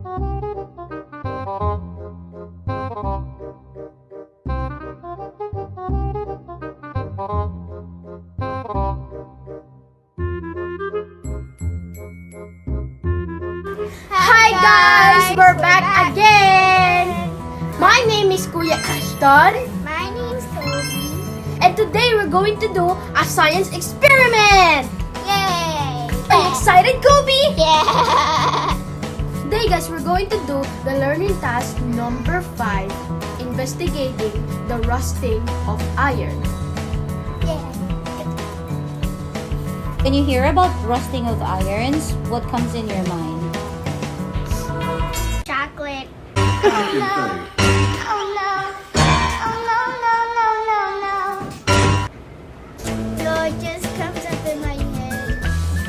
Hi guys! We're back again! My name is Kuya Ashton. My name's Toby. And today we're going to do a science experiment! Yay! Are you excited, Kobe? Yeah! Today guys, we're going to do the learning task number 5, investigating the rusting of iron. Yeah. When you hear about rusting of irons, what comes in your mind? Chocolate. Oh no. Oh no. Oh no, no, no, no, no. So it just comes up in my head.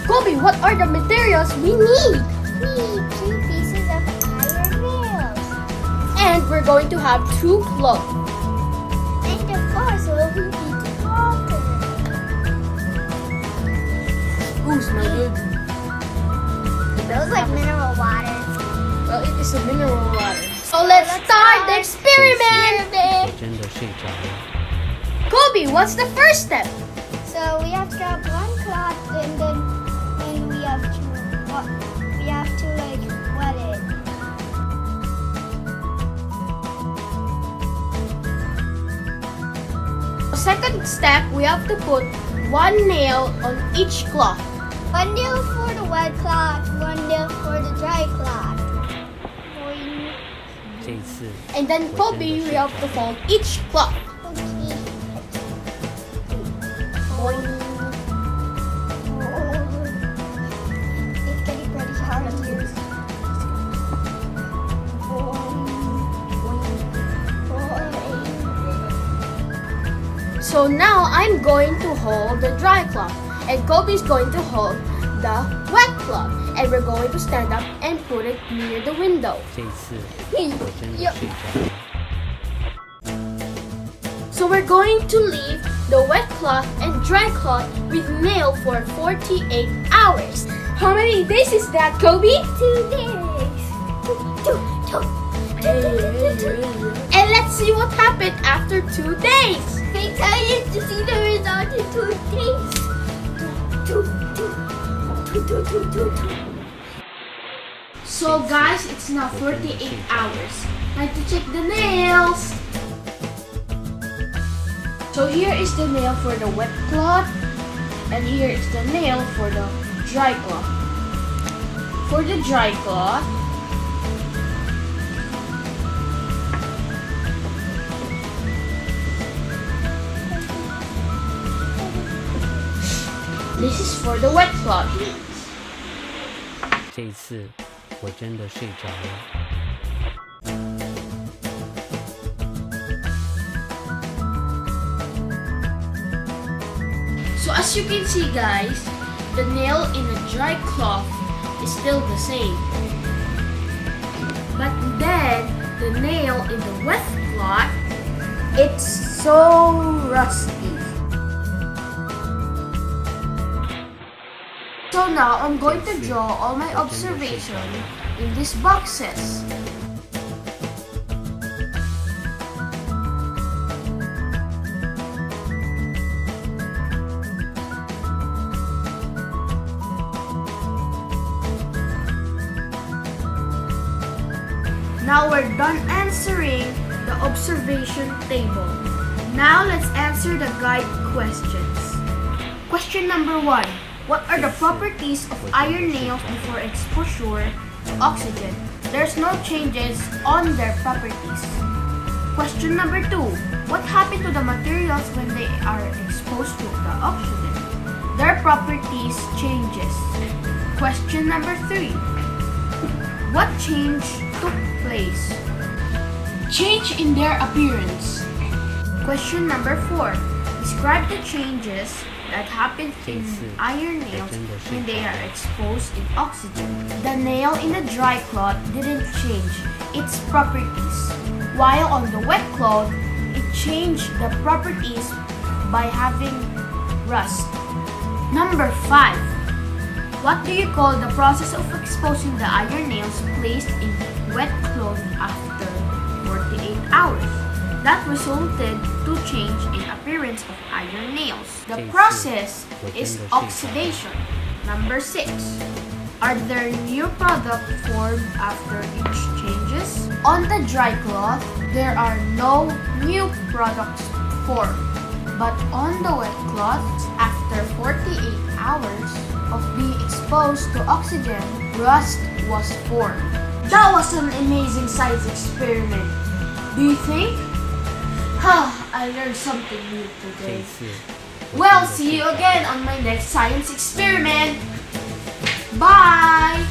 Kobe, what are the materials we need? We need 2 pieces of iron nails. And we're going to have 2 cloth. And of course, we'll need water. Ooh, smell good. It smells like mineral water. Well, it is a mineral water. So let's start the experiment! 我真的睡着了。 Kobe, what's the first step? So we have to grab 1 cloth and then we have to like wet it. Second step, we have to put 1 nail on each cloth. 1 nail for the wet cloth, 1 nail for the dry cloth. Boing. 这一次 And then Kobe, we have to fold each cloth. Okay. Boing. It's getting pretty hard here. So now I'm going to hold the dry cloth and Kobe's going to hold the wet cloth, and we're going to stand up and put it near the window. 这一次我真的睡着了。 So we're going to leave the wet cloth and dry cloth with nail for 48 hours. How many days is that, Kobe? 2 days. And let's see what happened after 2 days. Excited to see the result in 2 days. So guys, it's now 48 hours. Time to check the nails. So here is the nail for the wet cloth, and here is the nail for the dry cloth. For the dry cloth, this is for the wet cloth. 这一次我真的睡着了。 So as you can see guys, the nail in the dry cloth is still the same. But then, the nail in the wet cloth, it's so rusty. So now, I'm going to draw all my observations in these boxes. Now we're done answering the observation table. Now let's answer the guide questions. Question number 1. What are the properties of iron nails before exposure to oxygen? There's no changes on their properties. Question number 2. What happened to the materials when they are exposed to the oxygen? Their properties changes. Question number 3. What change took place? Change in their appearance. Question number 4. Describe the changes that happen in iron nails when they are exposed in oxygen. The nail in the dry cloth didn't change its properties, while on the wet cloth, it changed the properties by having rust. Number 5. What do you call the process of exposing the iron nails placed in wet cloth after 48 hours? That resulted to change in appearance of iron nails. The process is oxidation. Number 6. Are there new products formed after each changes? On the dry cloth, there are no new products formed. But on the wet cloth, after 48 hours of being exposed to oxygen, rust was formed. That was an amazing science experiment. Do you think? I learned something new 这 today. 一次，我真 Well, 的 see 睡 you 着了 again on my next science experiment. Bye!